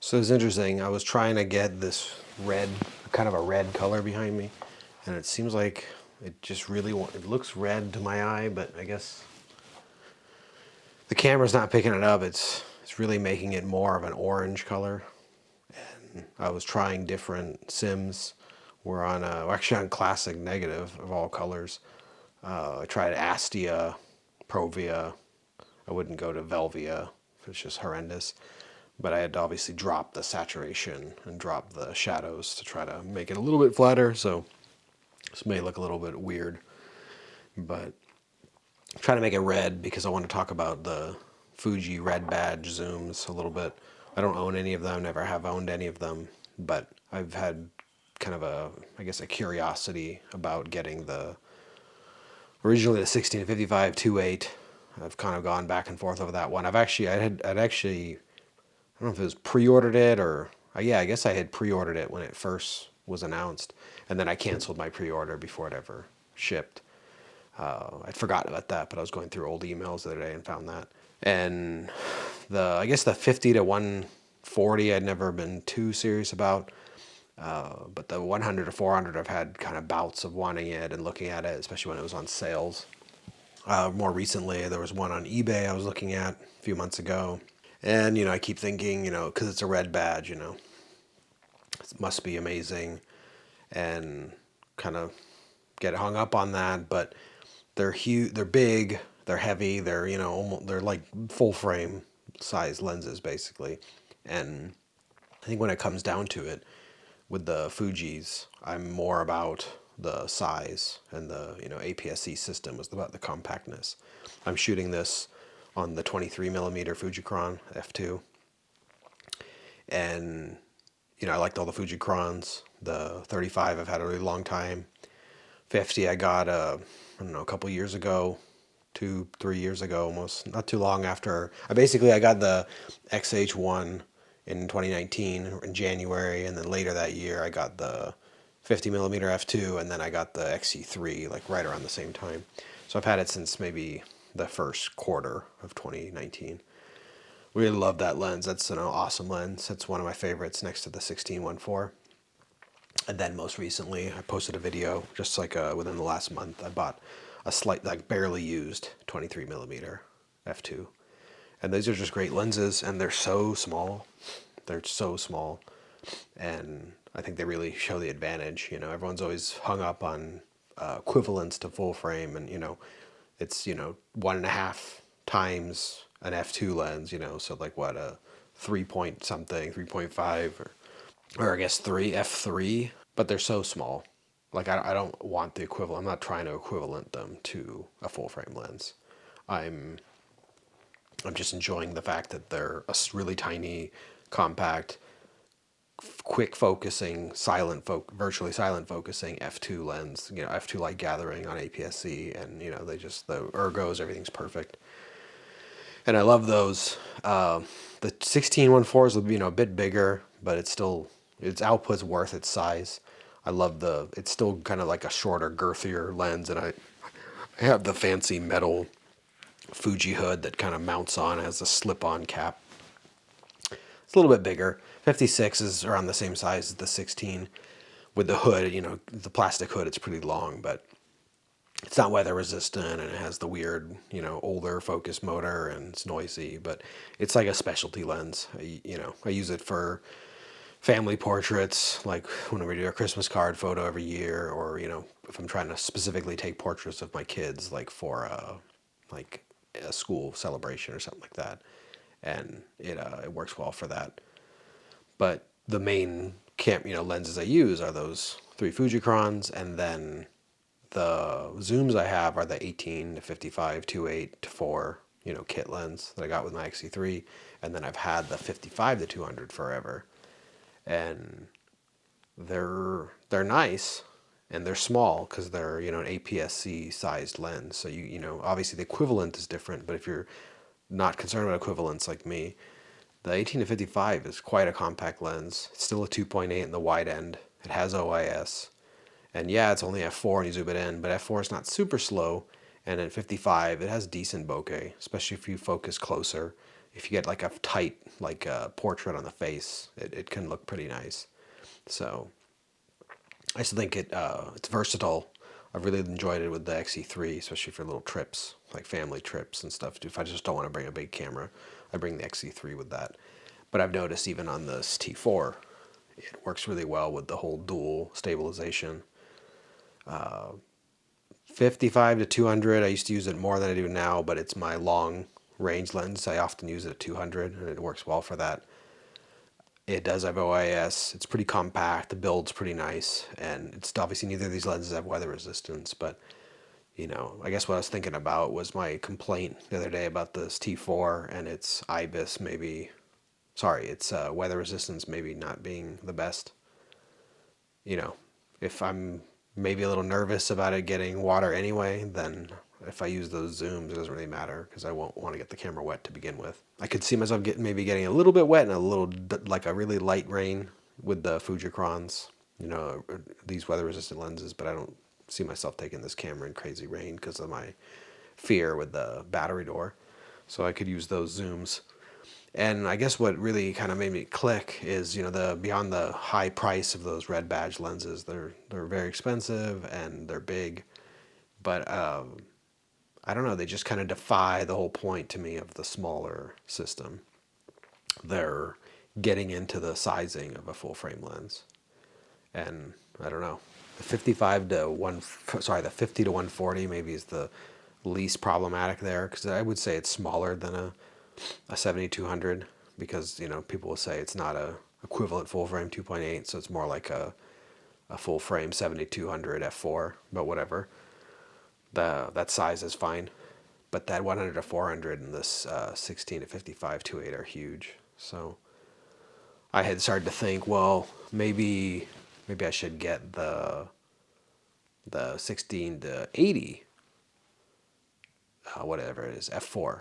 So it's interesting. I was trying to get this red, kind of a red color behind me, and it seems like it just really it looks red to my eye, but I guess the camera's not picking it up. It's really making it more of an orange color. And I was trying different sims. We're on actually on classic negative of all colors. I tried Astia, Provia. I wouldn't go to Velvia. It's just horrendous. But I had to obviously drop the saturation and drop the shadows to try to make it a little bit flatter. So this may look a little bit weird, but I'm trying to make it red because I want to talk about the Fuji red badge zooms a little bit. I don't own any of them, never have owned any of them, but I've had kind of I guess a curiosity about getting originally the 16 to 55 2.8. I've kind of gone back and forth over that one. I'd actually, I don't know if it was pre-ordered it or, yeah, I guess I had pre-ordered it when it first was announced, and then I canceled my pre-order before it ever shipped. I'd forgotten about that, but I was going through old emails the other day and found that. And I guess the 50 to 140 I'd never been too serious about, but the 100 to 400 I've had kind of bouts of wanting it and looking at it, especially when it was on sales. More recently, there was one on eBay I was looking at a few months ago. And, I keep thinking, because it's a red badge, it must be amazing, and kind of get hung up on that. But they're huge, they're big, they're heavy, they're, they're like full frame size lenses, basically. And I think when it comes down to it, with the Fujis, I'm more about the size, and the APS-C system was about the compactness. I'm shooting this on the 23mm Fujicron f2, and I liked all the Fujicrons. The 35 I've had a really long time. 50 I got I don't know, a couple years ago, 2-3 years ago, almost not too long after. I got the XH1 in 2019 in January, and then later that year I got the 50mm f2, and then I got the XC3 like right around the same time. So I've had it since maybe the first quarter of 2019. Really love that lens. That's an awesome lens. That's one of my favorites next to the 16-1.4. And then most recently, I posted a video just like within the last month. I bought a slight, like barely used 23mm f2. And these are just great lenses, and they're so small. They're so small. And I think they really show the advantage. Everyone's always hung up on equivalence to full frame, and it's 1.5 times an f2 lens. So like what, a 3 point something, 3.5, or I guess 3 f3. But they're so small. Like I don't want the equivalent. I'm not trying to equivalent them to a full frame lens. I'm just enjoying the fact that they're a really tiny, compact, quick focusing, virtually silent focusing f2 lens. F2 light gathering on APS-C, and the ergos, everything's perfect. And I love those. The 16-1.4 is a bit bigger, but its output's worth its size. I love it's still kind of like a shorter, girthier lens, and I have the fancy metal Fuji hood that kind of mounts on as a slip-on cap. It's a little bit bigger. 56 is around the same size as the 16. With the hood, the plastic hood, it's pretty long, but it's not weather resistant, and it has the weird, older focus motor, and it's noisy, but it's like a specialty lens. I use it for family portraits, like when we do a Christmas card photo every year, or, if I'm trying to specifically take portraits of my kids, like for like a school celebration or something like that. And it works well for that. But the main lenses I use are those 3 Fujicrons, and then the zooms I have are the 18 to 55 2.8 to 4 kit lens that I got with my XC3, and then I've had the 55 to 200 forever, and they're nice, and they're small because they're an APS-C sized lens. So obviously the equivalent is different, but if you're not concerned about equivalence like me, the 18 to 55 is quite a compact lens. It's still a 2.8 in the wide end. It has OIS. And yeah, it's only f4 and you zoom it in, but f4 is not super slow. And at 55, it has decent bokeh, especially if you focus closer. if you get like a tight like portrait on the face, it can look pretty nice. So I just think it's versatile. I've really enjoyed it with the XE3, especially for little trips, like family trips and stuff. If I just don't want to bring a big camera, I bring the XE3 with that. But I've noticed even on this T4, it works really well with the whole dual stabilization. 55 to 200, I used to use it more than I do now, but it's my long range lens. I often use it at 200, and it works well for that. It does have OIS. It's pretty compact. The build's pretty nice, and it's obviously neither of these lenses have weather resistance. But I guess what I was thinking about was my complaint the other day about this T4 and its IBIS maybe. Sorry, its weather resistance maybe not being the best. You know, if I'm maybe a little nervous about it getting water anyway, then if I use those zooms, it doesn't really matter because I won't want to get the camera wet to begin with. I could see myself maybe getting a little bit wet and a little, like a really light rain with the Fujicrons, these weather resistant lenses, but I don't see myself taking this camera in crazy rain because of my fear with the battery door. So I could use those zooms. And I guess what really kind of made me click is, the beyond the high price of those red badge lenses, they're very expensive and they're big, but I don't know, they just kind of defy the whole point to me of the smaller system. They're getting into the sizing of a full frame lens, and I don't know, the 50 to 140 maybe is the least problematic there because I would say it's smaller than a 7200 because people will say it's not a equivalent full frame 2.8, so it's more like a full frame 7200 f4, but whatever. That size is fine, but that 100 to 400 and this 16 to 55 2.8 are huge. So I had started to think, well, maybe I should get the 16 to 80, whatever it is, f4.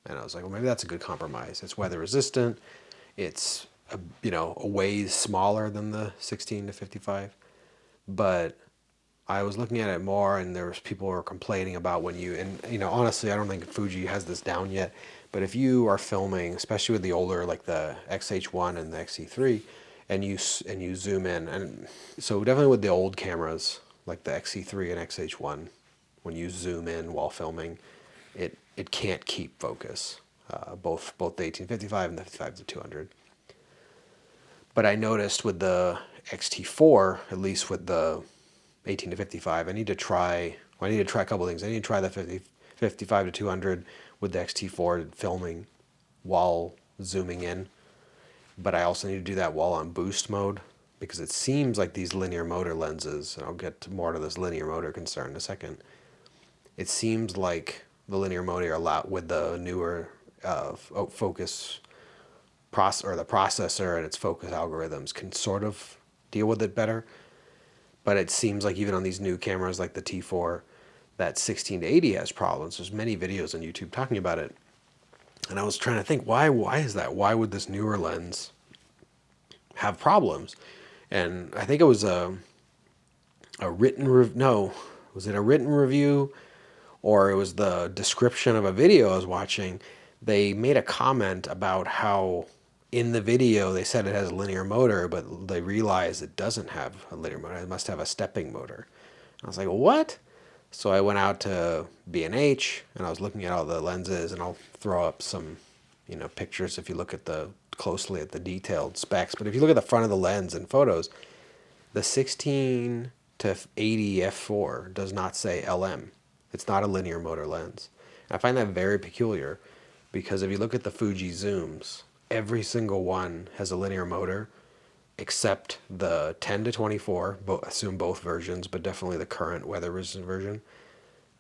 And I was like, well, maybe that's a good compromise. It's weather resistant. It's a ways smaller than the 16 to 55. But I was looking at it more, and there was people who were complaining about and honestly, I don't think Fuji has this down yet. But if you are filming, especially with the older, like the XH1 and the XE3, and you zoom in, and so definitely with the old cameras like the XE3 and XH1, when you zoom in while filming, it can't keep focus. Both the 1855 and the 55 to 200. But I noticed with the XT4, at least with the 18 to 55, I need to try a couple things. I need to try the 55 to 200 with the XT4 filming while zooming in. But I also need to do that while on boost mode because it seems like these linear motor lenses, and I'll get more to this linear motor concern in a second, it seems like the linear motor allowed with the newer focus or the processor and its focus algorithms can sort of deal with it better. But it seems like even on these new cameras like the T4, that 16 to 80 has problems. There's many videos on YouTube talking about it. And I was trying to think, why is that? Why would this newer lens have problems? And I think it was a written review. No, was it a written review? Or it was the description of a video I was watching. They made a comment about how in the video they said it has a linear motor, but they realized it doesn't have a linear motor. It must have a stepping motor. I was like, what? So I went out to B&H and I was looking at all the lenses, and I'll throw up some, pictures if you look at closely at the detailed specs. But if you look at the front of the lens in photos, the 16 to 80 f4 does not say LM. It's not a linear motor lens. I find that very peculiar because if you look at the Fuji zooms, every single one has a linear motor except the 10 to 24, assume both versions, but definitely the current weather resistant version.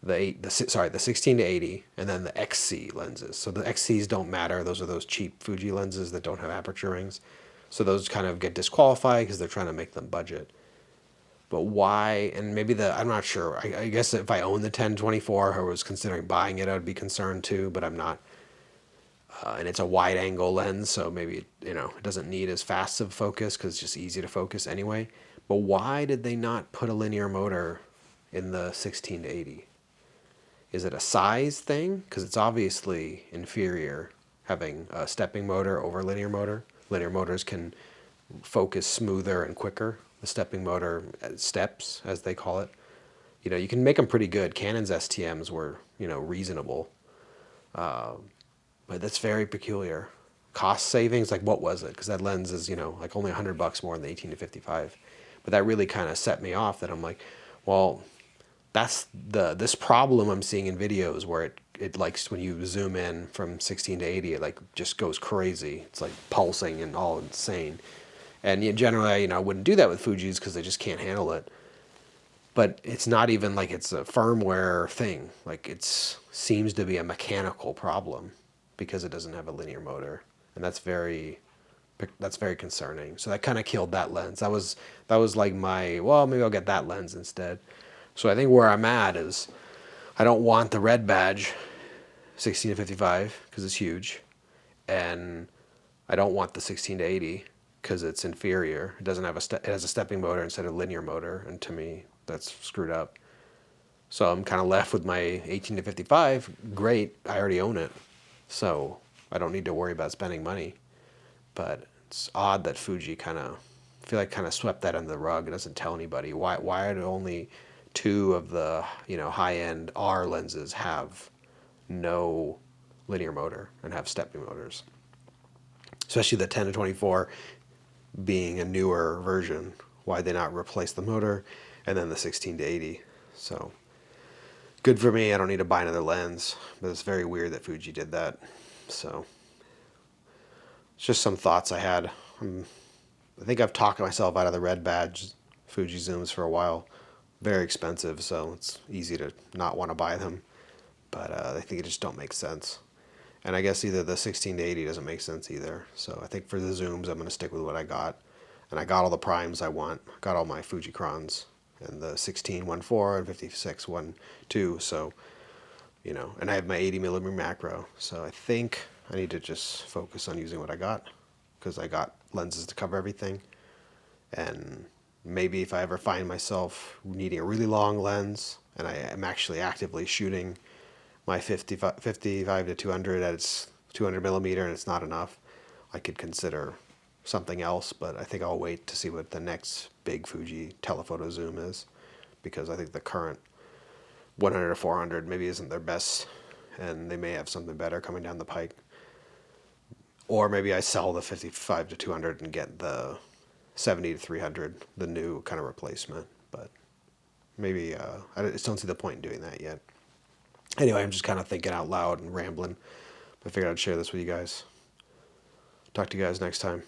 The 16 to 80, and then the XC lenses. So the XCs don't matter. Those are those cheap Fuji lenses that don't have aperture rings. So those kind of get disqualified because they're trying to make them budget. But why? And maybe I'm not sure. I guess if I own the 1024 or was considering buying it, I would be concerned too, but I'm not. And it's a wide angle lens, so maybe, it doesn't need as fast of focus because it's just easy to focus anyway. But why did they not put a linear motor in the 16 to 80? Is it a size thing? Because it's obviously inferior. having a stepping motor over linear motor. Linear motors can focus smoother and quicker. The stepping motor steps, as they call it. You know, you can make them pretty good. Canon's STMs were, you know, reasonable, but that's very peculiar. Cost savings, like what was it? Because that lens is, you know, like only $100 more than the 18 to 55. But that really kind of set me off. That I'm like, well, that's this problem I'm seeing in videos where it likes when you zoom in from 16 to 80, it like just goes crazy. It's like pulsing and all insane. And generally, you know, I wouldn't do that with Fuji's because they just can't handle it. But it's not even like it's a firmware thing. Like it seems to be a mechanical problem because it doesn't have a linear motor, and that's very concerning. So that kind of killed that lens. That was like my, well, maybe I'll get that lens instead. So I think where I'm at is I don't want the red badge 16 to 55 because it's huge, and I don't want the 16 to 80 because it's inferior. It doesn't have it has a stepping motor instead of linear motor, and to me that's screwed up. So I'm kind of left with my 18 to 55. Great, I already own it, so I don't need to worry about spending money. But it's odd that Fuji kind of swept that under the rug. It doesn't tell anybody why are only two of the, you know, high-end R lenses have no linear motor and have stepping motors, especially the 10 to 24 being a newer version. Why they not replace the motor, and then the 16 to 80. So good for me. I don't need to buy another lens, but it's very weird that Fuji did that. So it's just some thoughts I had. I think I've talked myself out of the red badge Fuji zooms for a while. Very expensive, so it's easy to not want to buy them. But I think it just don't make sense. And I guess either the 16 to 80 doesn't make sense either. So I think for the zooms, I'm going to stick with what I got. And I got all the primes I want. Got all my Fuji crons and the 16 1.4 and 56 1.2. So, you know, and I have my 80 millimeter macro. So I think I need to just focus on using what I got because I got lenses to cover everything. And maybe if I ever find myself needing a really long lens and I am actually actively shooting my 55 to 200 at its 200 millimeter and it's not enough, I could consider something else. But I think I'll wait to see what the next big Fuji telephoto zoom is, because I think the current 100 to 400 maybe isn't their best, and they may have something better coming down the pike. Or maybe I sell the 55 to 200 and get the 70 to 300, the new kind of replacement. But maybe I just don't see the point in doing that yet. Anyway, I'm just kind of thinking out loud and rambling. I figured I'd share this with you guys. Talk to you guys next time.